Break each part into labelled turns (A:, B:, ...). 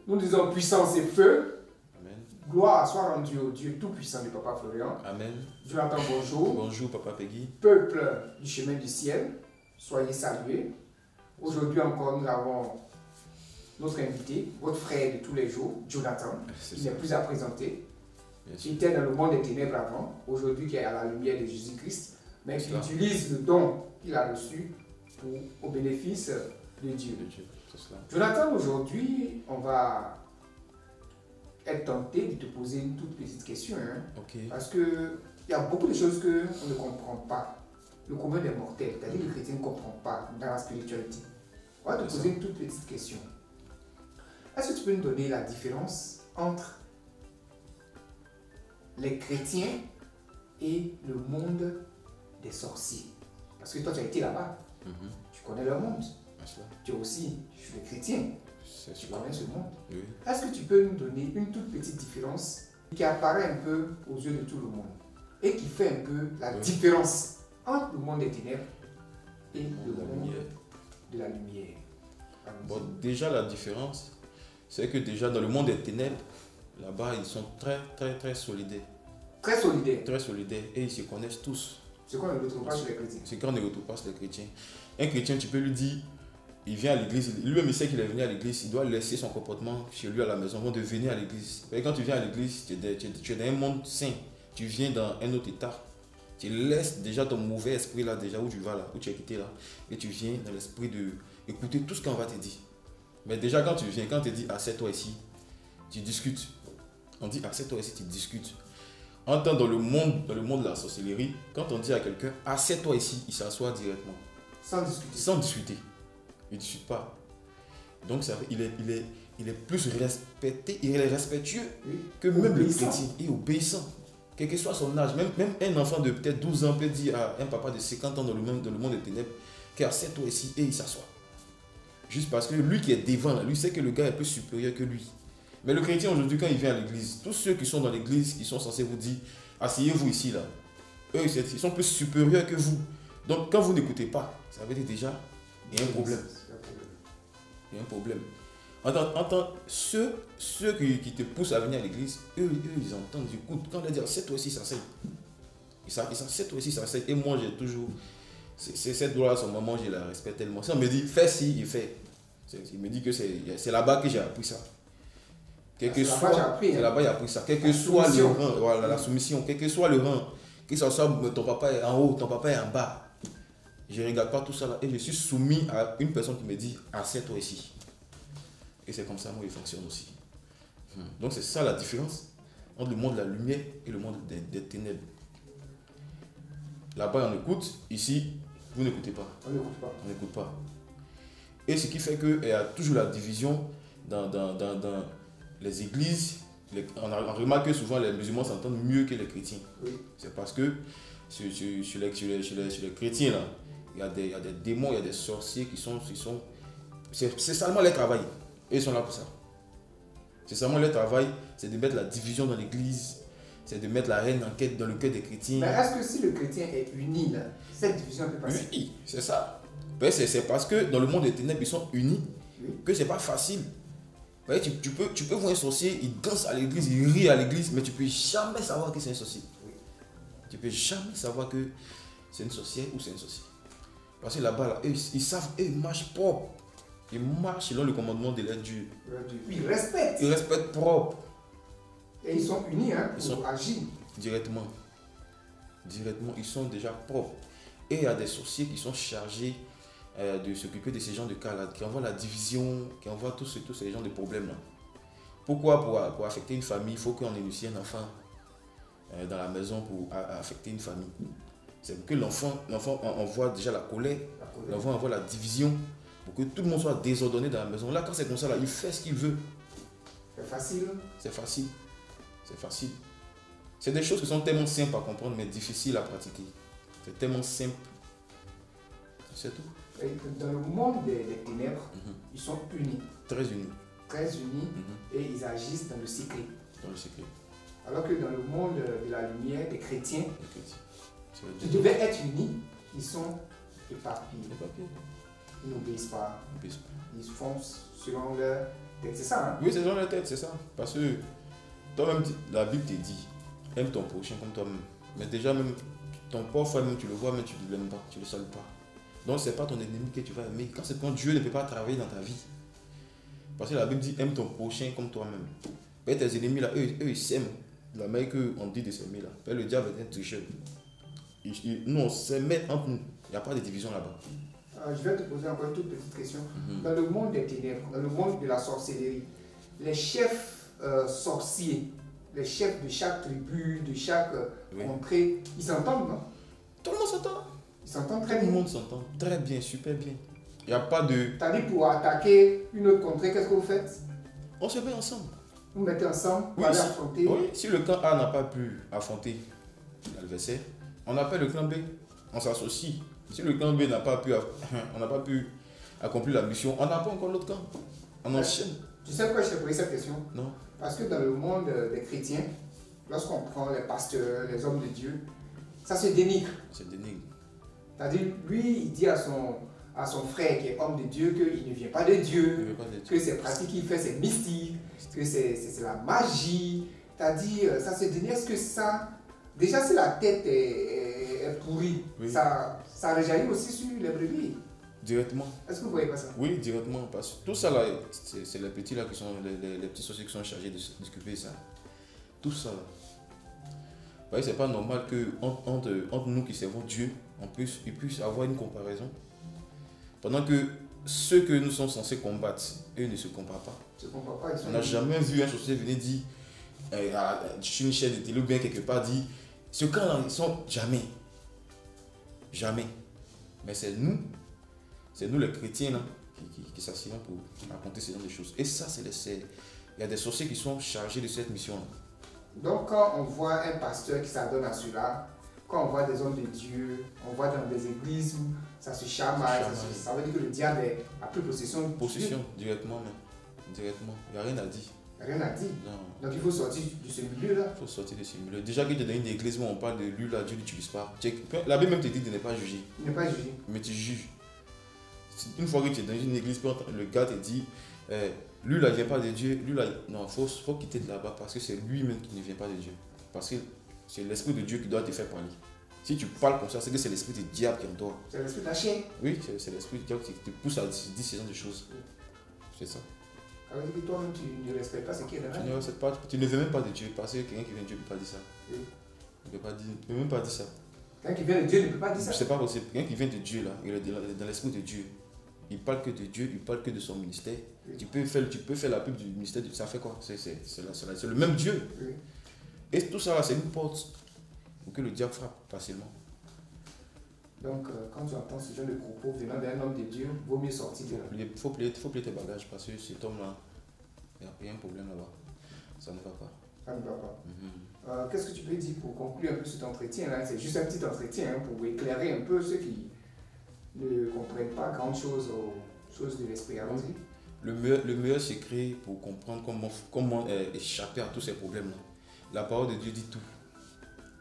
A: Nous disons puissance et feu.
B: Amen.
A: Gloire soit rendue au Dieu tout-puissant du Papa Florian.
B: Amen.
A: Jonathan, bonjour.
B: Bonjour, Papa Peggy.
A: Peuple du chemin du ciel, soyez salués. Aujourd'hui encore, nous avons notre invité, votre frère de tous les jours, Jonathan, qui n'est plus à présenter, qui était dans le monde des ténèbres avant, aujourd'hui qui est à la lumière de Jésus-Christ, mais qui utilise le don qu'il a reçu au bénéfice de Dieu. Jonathan, aujourd'hui, on va être tenté de te poser une toute petite question, hein, parce qu'il y a beaucoup de choses qu'on ne comprend pas. Le commun des mortels, c'est-à-dire que les chrétiens ne comprennent pas dans la spiritualité. On va te poser une toute petite question. Est-ce que tu peux nous donner la différence entre les chrétiens et le monde des sorciers? Parce que toi, tu as été là-bas. Tu connais leur monde. Tu es aussi, je suis chrétien. Tu connais ce monde.
B: Oui.
A: Est-ce que tu peux nous donner une toute petite différence qui apparaît un peu aux yeux de tout le monde et qui fait un peu la différence entre le monde des ténèbres et le monde de la lumière?
B: Bon, déjà la différence, c'est que déjà dans le monde des ténèbres, là-bas, ils sont très solidaires.
A: Très solidaires.
B: Très solidaires et ils se connaissent tous.
A: C'est qu'on ne retrouve pas chez les chrétiens.
B: C'est qu'on ne retrouve pas chez les chrétiens. Un chrétien, tu peux lui dire, il vient à l'église, lui-même il sait qu'il est venu à l'église, il doit laisser son comportement chez lui à la maison avant de venir à l'église. Quand tu viens à l'église, tu es dans un monde saint, tu viens dans un autre état. Tu laisses déjà ton mauvais esprit là, déjà où tu vas là, où tu es quitté là, et tu viens dans l'esprit de écouter tout ce qu'on va te dire. Mais déjà quand tu viens, quand on te dit assieds-toi ici, tu discutes. On dit assieds-toi ici, tu discutes. En temps dans le monde de la sorcellerie, quand on dit à quelqu'un assieds-toi ici, il s'assoit directement.
A: Sans discuter.
B: Sans discuter. Il ne discute pas. Donc il est plus respecté, il est respectueux que même le chrétien. Il est obéissant. Quel que soit son âge, même un enfant de peut-être 12 ans peut dire à un papa de 50 ans dans le monde des ténèbres qu'assieds-toi ici et il s'assoit. Juste parce que lui qui est devant, lui sait que le gars est plus supérieur que lui. Mais le chrétien aujourd'hui, quand il vient à l'église, tous ceux qui sont dans l'église, qui sont censés vous dire asseyez-vous ici là, eux ils sont plus supérieurs que vous. Donc quand vous n'écoutez pas, ça veut dire déjà il y a un problème. Il y a un problème. Entends, ceux qui te poussent à venir à l'église, eux, ils entendent, ils écoutent. Quand on leur dit assieds-toi ici, ça s'asseye. Ils s'assieds-toi ici, ça s'asseye. Et moi, j'ai toujours. Cette loi, à son moment, je la respecte tellement. Si on me dit fais ci, il fait. Il me dit que c'est là-bas que j'ai appris ça. C'est là-bas que j'ai appris ça. Quel que soit le rang, voilà, la soumission, quel que soit le rang, que ce soit ton papa est en haut, ton papa est en bas. Je ne regarde pas tout ça là et je suis soumis à une personne qui me dit assieds-toi ici. Et c'est comme ça moi il fonctionne aussi. Donc c'est ça la différence entre le monde de la lumière et le monde des ténèbres. Là-bas on écoute, ici vous n'écoutez pas.
A: On n'écoute pas.
B: On n'écoute pas. Et ce qui fait qu'il y a toujours la division dans les églises. On remarque que souvent les musulmans s'entendent mieux que les chrétiens.
A: Oui.
B: C'est parce que chez les chrétiens là, il y a des démons, il y a des sorciers qui sont c'est seulement leur travail. Et ils sont là pour ça. C'est seulement leur travail, c'est de mettre la division dans l'église, c'est de mettre la haine en quête dans le cœur des chrétiens.
A: Mais est-ce que si le chrétien est uni, là, cette division peut passer?
B: Oui, c'est ça. C'est parce que dans le monde des ténèbres, ils sont unis, que c'est pas facile. Tu peux voir un sorcier, il danse à l'église, il rit à l'église, mais tu peux jamais savoir que c'est un sorcier. Tu peux jamais savoir que c'est une sorcière ou c'est un sorcier. Parce que là-bas, là, ils savent, ils marchent propre. Ils marchent selon le commandement de leur Dieu.
A: Ils respectent.
B: Ils respectent propre.
A: Et ils sont unis pour agir.
B: Directement. Directement, ils sont déjà propres. Et il y a des sorciers qui sont chargés de s'occuper de ces gens de cas-là, qui envoient la division, qui envoient tous ces gens de problèmes-là. Pourquoi pour affecter une famille, il faut qu'on initie un enfant dans la maison pour affecter une famille. C'est que l'enfant envoie déjà la colère, l'enfant envoie la division, pour que tout le monde soit désordonné dans la maison. Là, quand c'est comme ça, là, il fait ce qu'il veut.
A: C'est facile.
B: C'est facile. C'est facile. C'est des choses qui sont tellement simples à comprendre, mais difficiles à pratiquer. C'est tellement simple. C'est tout.
A: Et dans le monde des ténèbres, ils sont unis.
B: Très unis.
A: Très unis et ils agissent dans le secret.
B: Dans le secret.
A: Alors que dans le monde de la lumière, des chrétiens, ils devaient être unis. Ils sont éparpillés. Ils n'obéissent pas. Ils font selon leur C'est ça, hein?
B: Oui, c'est dans la tête, c'est ça. Parce que toi-même, la Bible te dit, aime ton prochain comme toi-même. Mais déjà, même ton pauvre frère, même tu le vois, mais tu ne l'aimes pas, tu ne le salues pas. Donc, ce n'est pas ton ennemi que tu vas aimer. Quand Dieu ne peut pas travailler dans ta vie. Parce que la Bible dit, aime ton prochain comme toi-même. Mais tes ennemis, là, eux ils s'aiment. La manière qu'on dit de s'aimer, là. Mais le diable est un tricheur. Nous, on s'aime entre nous. Il n'y a pas de division là-bas.
A: Je vais te poser encore une toute petite question. Dans le monde des ténèbres, dans le monde de la sorcellerie, les chefs sorciers, les chefs de chaque tribu, de chaque contrée, ils s'entendent, non?
B: Tout le monde s'entend.
A: Ils s'entendent très bien.
B: Tout le monde s'entend très bien, super bien. Il n'y a pas de...
A: T'as dit pour attaquer une autre contrée, qu'est-ce que vous faites?
B: On se met ensemble.
A: Vous mettez ensemble pour aller affronter.
B: Oui, si le camp A n'a pas pu affronter l'adversaire, on appelle le clan B. On s'associe. Si le clan B n'a pas pu, on n'a pas pu accomplir la mission, on appelle encore l'autre camp. On enchaîne.
A: Tu sais pourquoi je t'ai posé cette question?
B: Non.
A: Parce que dans le monde des chrétiens, lorsqu'on prend les pasteurs, les hommes de Dieu, ça se dénigre.
B: C'est dénigre.
A: C'est-à-dire, lui, il dit à son frère qui est homme de Dieu qu'il ne vient pas de Dieu, que ses pratiques qu'il fait, c'est mystique, que c'est la magie. C'est-à-dire, ça se dénigre. Est-ce que ça... Déjà, si la tête est pourrie, oui. ça rejaillit aussi sur les brebis.
B: Directement.
A: Est-ce que vous ne voyez pas ça?
B: Oui, directement. Parce que tout ça, là, c'est les petits là qui sont les petits sorciers qui sont chargés de s'occuper de ça. Tout ça, là. C'est pas normal qu'entre nous qui servons Dieu, il puisse avoir une comparaison. Pendant que ceux que nous sommes censés combattre, eux ne se comparent pas. On n'a jamais vu un sorcier venir dire, sur une chaîne de télé ou bien quelque part, dire, ce camp-là, ils sont jamais. Jamais. Mais c'est nous les chrétiens là, qui s'assirons pour raconter ce genre de choses. Et ça, il y a des sorciers qui sont chargés de cette mission-là. Donc,
A: quand on voit un pasteur qui s'adonne à cela, quand on voit des hommes de Dieu, on voit dans des églises où ça se chamaille, ça veut dire que le diable a pris possession.
B: Possession, directement même. Directement. Il n'y a rien à dire.
A: Rien à dire.
B: Non.
A: Donc il faut sortir de ce milieu-là.
B: Il faut sortir de ce milieu. Déjà que tu es dans une église où on parle de lui, là, Dieu n'utilise pas. La Bible même te dit de ne pas juger.
A: Ne pas juger.
B: Mais tu juges. Une fois que tu es dans une église, le gars te dit, lui là, il ne vient pas de Dieu. Lui là, non, il faut quitter de là-bas parce que c'est lui-même qui ne vient pas de Dieu. Parce que c'est l'esprit de Dieu qui doit te faire parler. Si tu parles comme ça, c'est que c'est l'esprit du diable qui est en toi.
A: C'est l'esprit de la chair.
B: Oui, c'est l'esprit du diable qui te pousse à dire ce genre de choses. C'est ça.
A: Ça veut dire que toi-même, tu ne respectes pas ce qui est dans la vie.
B: Tu ne veux même pas de Dieu, parce que quelqu'un qui vient de Dieu ne peut pas dire ça. Oui. Il ne peut même pas dire ça.
A: Quelqu'un qui vient de Dieu ne peut pas dire ça.
B: C'est pas possible. Quelqu'un qui vient de Dieu, là, il est dans l'esprit de Dieu. Il parle que de Dieu, il parle que de son ministère. Oui. Tu peux faire la pub du ministère, ça fait quoi? C'est le même Dieu. Oui. Et tout ça, c'est une porte pour que le diable frappe facilement. Donc, quand tu entends ce genre de propos venant d'un homme de Dieu, il vaut mieux sortir de là. Il faut plier tes bagages parce que cet homme-là, il y a un problème là-bas. Ça ne va pas. Ça ne va pas.
A: Qu'est-ce que tu peux dire pour conclure un peu cet entretien-là? C'est juste un petit entretien pour éclairer un peu ceux qui ne comprennent pas grand-chose aux choses de l'esprit.
B: Le meilleur secret pour comprendre comment échapper à tous ces problèmes-là. La parole de Dieu dit tout.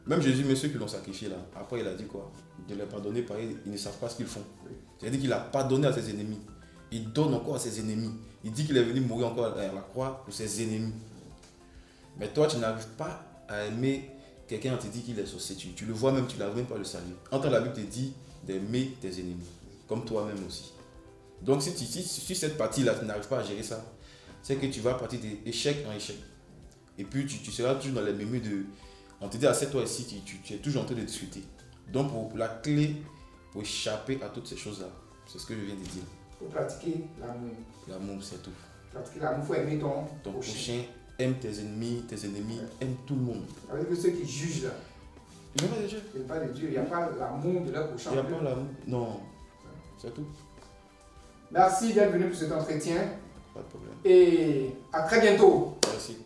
B: Même Jésus, mais ceux qui l'ont sacrifié là, après il a dit quoi? De les pardonner, pareil, ils ne savent pas ce qu'ils font. Oui. C'est-à-dire qu'il a pardonné à ses ennemis. Il donne encore à ses ennemis. Il dit qu'il est venu mourir encore à la croix pour ses ennemis. Mais toi, tu n'arrives pas à aimer quelqu'un qui te dit qu'il est sorcier. Tu le vois même, tu n'arrives même pas à le saluer. Entre la Bible te dit d'aimer tes ennemis, comme toi-même aussi. Donc si cette partie-là, tu n'arrives pas à gérer ça, c'est que tu vas partir d'échec en échec. Et puis tu seras toujours dans les mémés de... On te dit, assieds-toi ici, tu es toujours en train de discuter. Donc, pour la clé pour échapper à toutes ces choses-là, c'est ce que je viens de dire.
A: Il faut pratiquer l'amour.
B: L'amour, c'est tout.
A: Pratiquer l'amour, il faut aimer ton
B: prochain. Aime tes ennemis, aime tout le monde.
A: Avec ceux qui jugent là.
B: Il n'y a pas de Dieu.
A: Il n'y a pas de Dieu, il n'y a pas l'amour de leur prochain.
B: Il n'y a pas l'amour. Non, c'est tout.
A: Merci d'être venu pour cet entretien.
B: Pas de problème.
A: Et à très bientôt.
B: Merci.